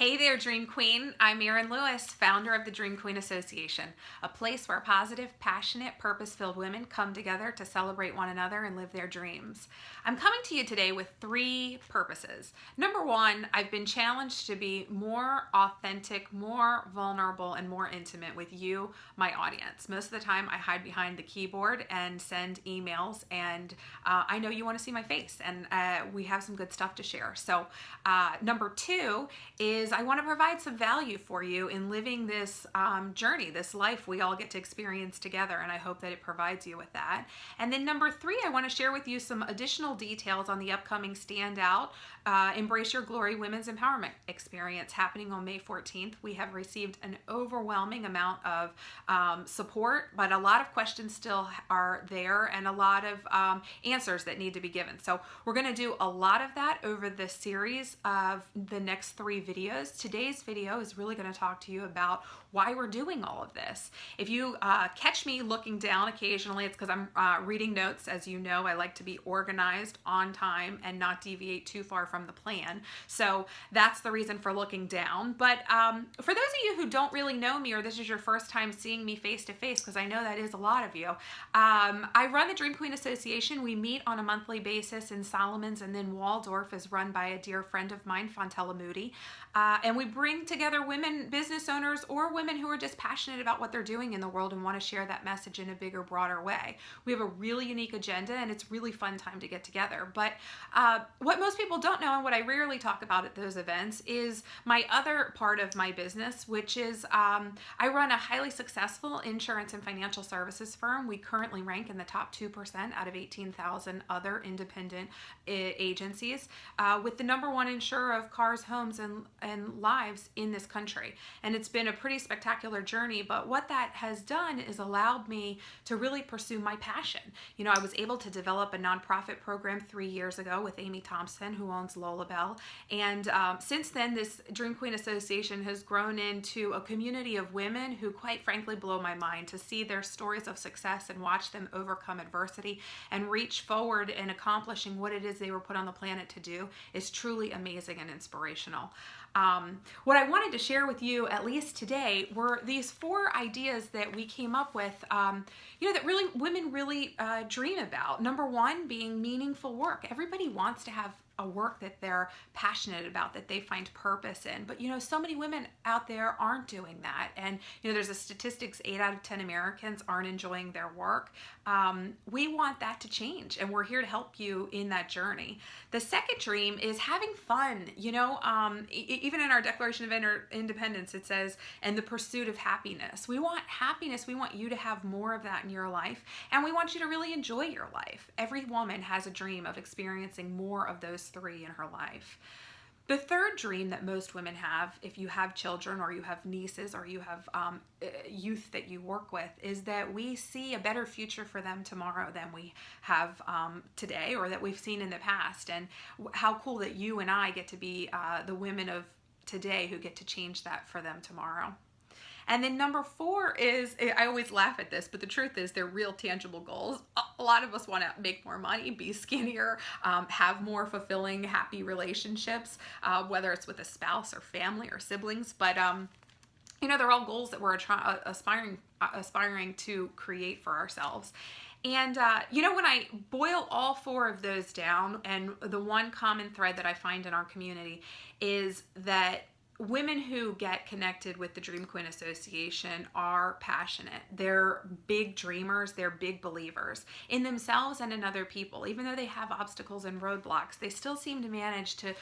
Hey there, Dream Queen. I'm Erin Lewis, founder of the Dream Queen Association, a place where positive, passionate, purpose-filled women come together to celebrate one another and live their dreams. I'm coming to you today with 3 purposes. Number 1, I've been challenged to be more authentic, more vulnerable, and more intimate with you, my audience. Most of the time, I hide behind the keyboard and send emails, and I know you want to see my face, and we have some good stuff to share. So number 2 is I want to provide some value for you in living this journey, this life we all get to experience together, and I hope that it provides you with that. And then number 3, I want to share with you some additional details on the upcoming standout Embrace Your Glory Women's Empowerment Experience happening on May 14th. We have received an overwhelming amount of support, but a lot of questions still are there and a lot of answers that need to be given. So we're going to do a lot of that over the series of the next 3 videos. Today's video is really going to talk to you about why we're doing all of this. If you catch me looking down occasionally, it's because I'm reading notes. As you know, I like to be organized, on time, and not deviate too far from the plan. So that's the reason for looking down. But for those of you who don't really know me, or this is your first time seeing me face to face, because I know that is a lot of you, I run the Dream Queen Association. We meet on a monthly basis in Solomons, and then Waldorf is run by a dear friend of mine, Fontella Moody. And we bring together women business owners or women who are just passionate about what they're doing in the world and want to share that message in a bigger, broader way. We have a really unique agenda, and it's really fun time to get together. But what most people don't know, and what I rarely talk about at those events, is my other part of my business, which is I run a highly successful insurance and financial services firm. We currently rank in the top 2% out of 18,000 other independent agencies, with the #1 insurer of cars, homes, and lives in this country. And it's been a pretty spectacular journey, but what that has done is allowed me to really pursue my passion. You know, I was able to develop a nonprofit program 3 years ago with Amy Thompson, who owns Lullabelle. And since then, this Dream Queen Association has grown into a community of women who, quite frankly, blow my mind. To see their stories of success and watch them overcome adversity and reach forward in accomplishing what it is they were put on the planet to do is truly amazing and inspirational. What I wanted to share with you, at least today, were these 4 ideas that we came up with, that really women really dream about. Number 1 being meaningful work. Everybody wants to have a work that they're passionate about, that they find purpose in. But, so many women out there aren't doing that. And, there's a statistics 8 out of 10 Americans aren't enjoying their work. We want that to change, and we're here to help you in that journey. The second dream is having fun. Even in our Declaration of Independence, it says, and the pursuit of happiness. We want happiness. We want you to have more of that in your life, and we want you to really enjoy your life. Every woman has a dream of experiencing more of those 3 in her life. The third dream that most women have, if you have children or you have nieces or you have youth that you work with, is that we see a better future for them tomorrow than we have today, or that we've seen in the past. And how cool that you and I get to be the women of today who get to change that for them tomorrow. And then number 4 is, I always laugh at this, but the truth is they're real tangible goals. A lot of us want to make more money, be skinnier, have more fulfilling, happy relationships, whether it's with a spouse or family or siblings. But, they're all goals that we're aspiring to create for ourselves. And, when I boil all 4 of those down, and the one common thread that I find in our community is that women who get connected with the Dream Queen Association are passionate. They're big dreamers. They're big believers in themselves and in other people. Even though they have obstacles and roadblocks, they still seem to manage to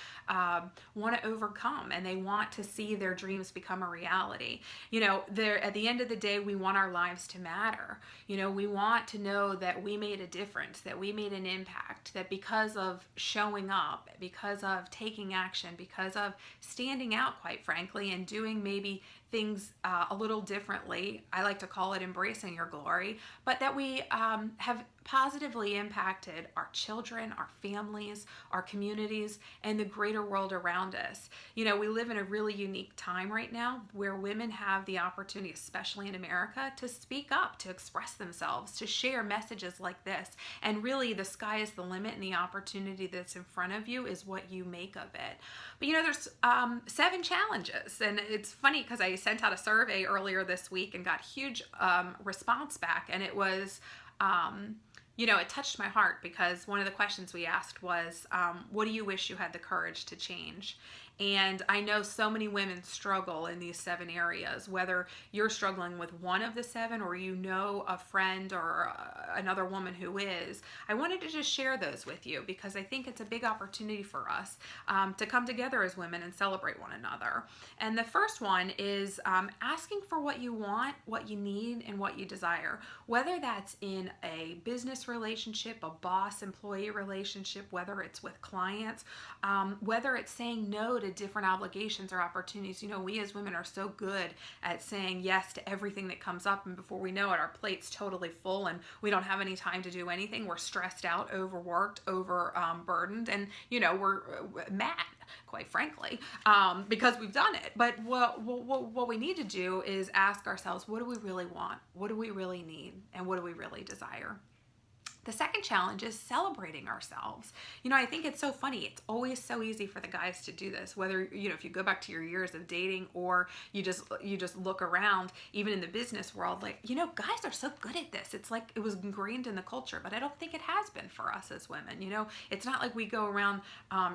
want to overcome, and they want to see their dreams become a reality. At the end of the day, we want our lives to matter. We want to know that we made a difference, that we made an impact, that because of showing up, because of taking action, because of standing out, quite frankly, and doing maybe things a little differently. I like to call it embracing your glory, but that we have positively impacted our children, our families, our communities, and the greater world around us. You know, we live in a really unique time right now where women have the opportunity, especially in America, to speak up, to express themselves, to share messages like this. And really, the sky is the limit, and the opportunity that's in front of you is what you make of it. But you know, there's 7 challenges, and it's funny because I sent out a survey earlier this week and got huge response back, and it was you know, it touched my heart because one of the questions we asked was, what do you wish you had the courage to change? And I know so many women struggle in these 7 areas, whether you're struggling with one of the 7 or you know a friend or another woman who is. I wanted to just share those with you because I think it's a big opportunity for us to come together as women and celebrate one another. And the first one is asking for what you want, what you need, and what you desire. Whether that's in a business relationship, a boss-employee relationship, whether it's with clients, whether it's saying no to different obligations or opportunities. You know, we as women are so good at saying yes to everything that comes up, and before we know it, our plate's totally full and we don't have any time to do anything. We're stressed out, overworked, overburdened, and you know, we're mad, quite frankly, because we've done it. But what we need to do is ask ourselves, what do we really want? What do we really need? And what do we really desire? The second challenge is celebrating ourselves. You know, I think it's so funny. It's always so easy for the guys to do this, whether, you know, if you go back to your years of dating or you just look around, even in the business world, like, you know, guys are so good at this. It's like it was ingrained in the culture, but I don't think it has been for us as women. You know, it's not like we go around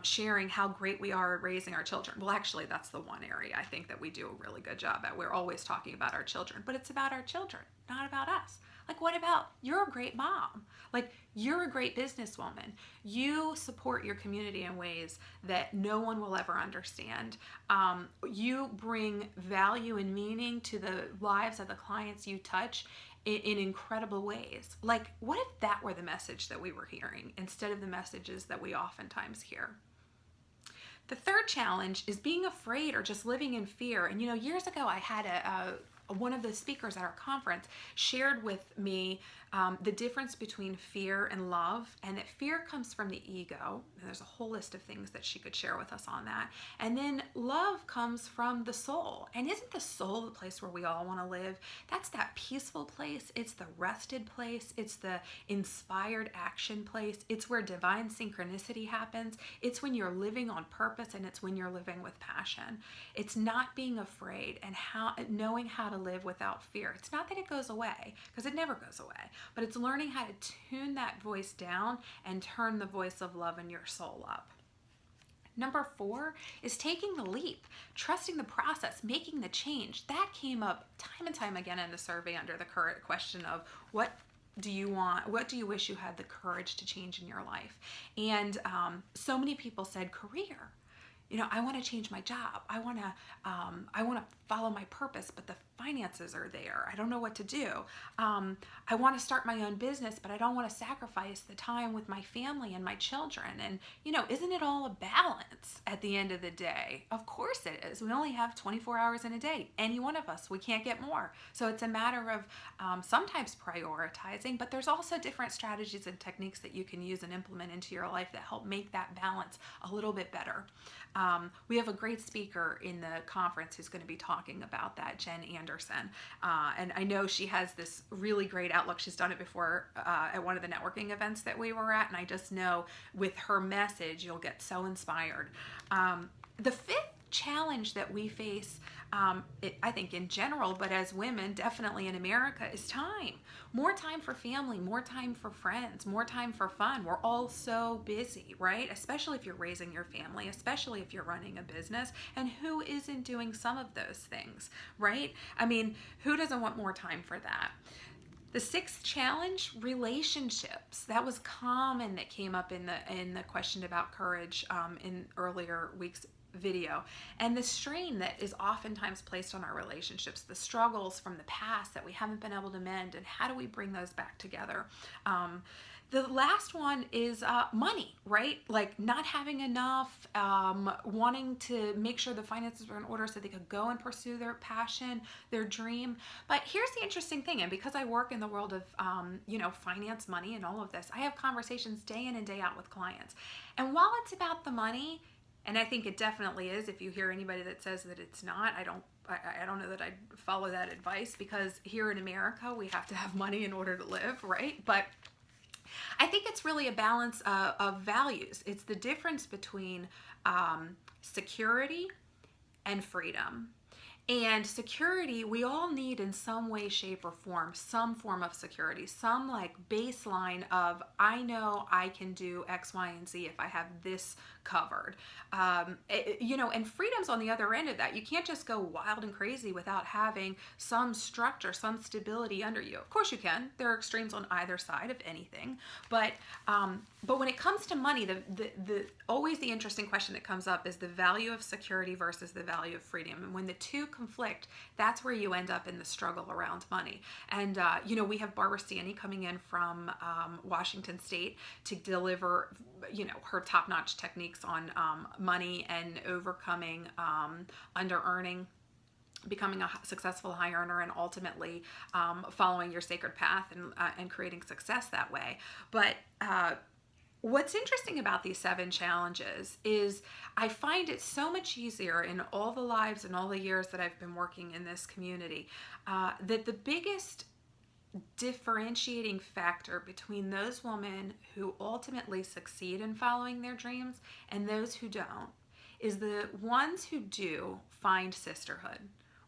sharing how great we are at raising our children. Well, actually, that's the one area I think that we do a really good job at. We're always talking about our children, but it's about our children, not about us. Like, what about you're a great mom? Like, you're a great businesswoman. You support your community in ways that no one will ever understand. You bring value and meaning to the lives of the clients you touch in incredible ways. Like, what if that were the message that we were hearing instead of the messages that we oftentimes hear? The third challenge is being afraid or just living in fear. And you know, years ago I had one of the speakers at our conference shared with me the difference between fear and love, and that fear comes from the ego. And there's a whole list of things that she could share with us on that. And then love comes from the soul. And isn't the soul the place where we all want to live? That's that peaceful place. It's the rested place. It's the inspired action place. It's where divine synchronicity happens. It's when you're living on purpose, and it's when you're living with passion. It's not being afraid and knowing how to live without fear. It's not that it goes away, because it never goes away, but it's learning how to tune that voice down and turn the voice of love in your soul up. Number 4 is taking the leap, trusting the process, making the change. That came up time and time again in the survey under the current question of what do you want? What do you wish you had the courage to change in your life? And so many people said career. You know, I want to change my job. I want to follow my purpose, but the finances are there. I don't know what to do. I want to start my own business, but I don't want to sacrifice the time with my family and my children. And, you know, isn't it all a balance at the end of the day? Of course it is. We only have 24 hours in a day. Any one of us, we can't get more. So it's a matter of sometimes prioritizing, but there's also different strategies and techniques that you can use and implement into your life that help make that balance a little bit better. We have a great speaker in the conference who's going to be talking about that, Jen Anderson. And I know she has this really great outlook. She's done it before at one of the networking events that we were at. And I just know with her message, you'll get so inspired. The 5th challenge that we face, I think in general, but as women, definitely in America, is time. More time for family, more time for friends, more time for fun. We're all so busy, right? Especially if you're raising your family, especially if you're running a business. And who isn't doing some of those things, right? I mean, who doesn't want more time for that? The 6th challenge, relationships. That was common that came up in the question about courage in earlier weeks video, and the strain that is oftentimes placed on our relationships, the struggles from the past that we haven't been able to mend, and how do we bring those back together? The last one is money, right? Like not having enough, wanting to make sure the finances are in order so they could go and pursue their passion, their dream. But here's the interesting thing, and because I work in the world of, finance, money, and all of this, I have conversations day in and day out with clients. And while it's about the money, and I think it definitely is, if you hear anybody that says that it's not, I don't know that I'd follow that advice, because here in America, we have to have money in order to live, right? But I think it's really a balance of values. It's the difference between security and freedom. And security, we all need in some way, shape, or form, some form of security, some like baseline of, I know I can do X, Y, and Z if I have this covered. And freedom's on the other end of that. You can't just go wild and crazy without having some structure, some stability under you. Of course you can. There are extremes on either side of anything. But when it comes to money, always the interesting question that comes up is the value of security versus the value of freedom. And when the two conflict, that's where you end up in the struggle around money. And, we have Barbara Stanny coming in from Washington State to deliver, her top-notch techniques on money and overcoming under-earning, becoming a successful high earner, and ultimately following your sacred path and creating success that way. But what's interesting about these 7 challenges is I find it so much easier in all the lives and all the years that I've been working in this community, that the biggest differentiating factor between those women who ultimately succeed in following their dreams and those who don't is the ones who do find sisterhood,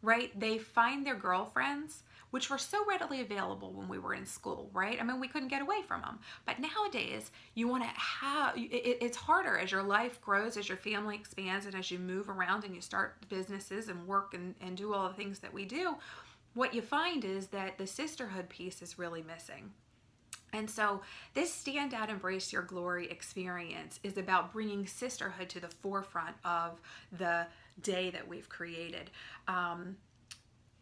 right? They find their girlfriends, which were so readily available when we were in school, right? I mean, we couldn't get away from them. But nowadays, you want to have, it's harder as your life grows, as your family expands, and as you move around and you start businesses and work and do all the things that we do. What you find is that the sisterhood piece is really missing. And so this Stand Out, Embrace Your Glory experience is about bringing sisterhood to the forefront of the day that we've created.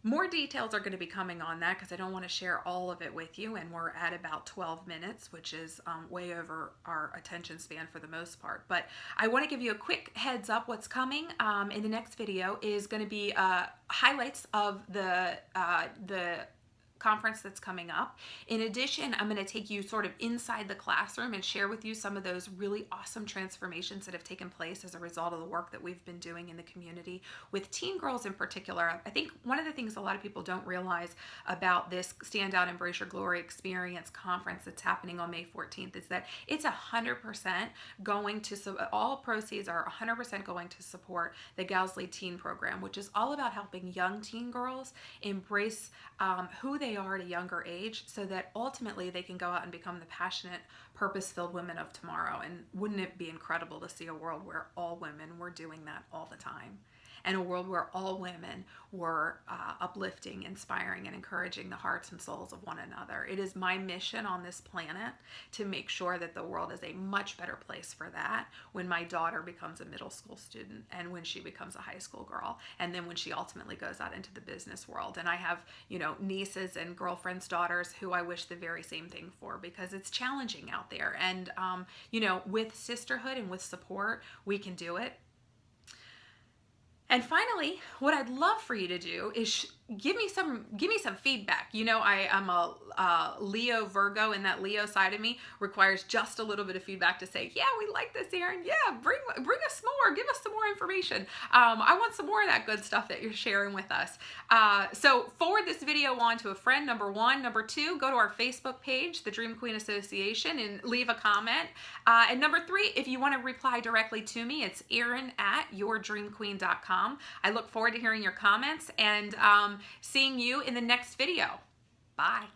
More details are going to be coming on that because I don't want to share all of it with you, and we're at about 12 minutes, which is way over our attention span for the most part. But I want to give you a quick heads up. What's coming in the next video is going to be highlights of the conference that's coming up. In addition, I'm going to take you sort of inside the classroom and share with you some of those really awesome transformations that have taken place as a result of the work that we've been doing in the community with teen girls in particular. I think one of the things a lot of people don't realize about this Stand Out, Embrace Your Glory experience conference that's happening on May 14th is that it's 100% going to, all proceeds are 100% going to support the Gals Lead Teen Program, which is all about helping young teen girls embrace who they are at a younger age so that ultimately they can go out and become the passionate, purpose-filled women of tomorrow. And wouldn't it be incredible to see a world where all women were doing that all the time? And a world where all women were uplifting, inspiring, and encouraging the hearts and souls of one another. It is my mission on this planet to make sure that the world is a much better place for that when my daughter becomes a middle school student and when she becomes a high school girl and then when she ultimately goes out into the business world. And I have, nieces and girlfriends' daughters who I wish the very same thing for because it's challenging out there. And, with sisterhood and with support, we can do it. And finally, what I'd love for you to do is give me some feedback. I'm a Leo Virgo, and that Leo side of me requires just a little bit of feedback to say, yeah, we like this, Erin. Yeah, bring us more. Give us some more information. I want some more of that good stuff that you're sharing with us. So forward this video on to a friend, number 1. Number 2, go to our Facebook page, the Dream Queen Association, and leave a comment. And number 3, if you want to reply directly to me, it's Erin@yourdreamqueen.com. I look forward to hearing your comments and seeing you in the next video. Bye.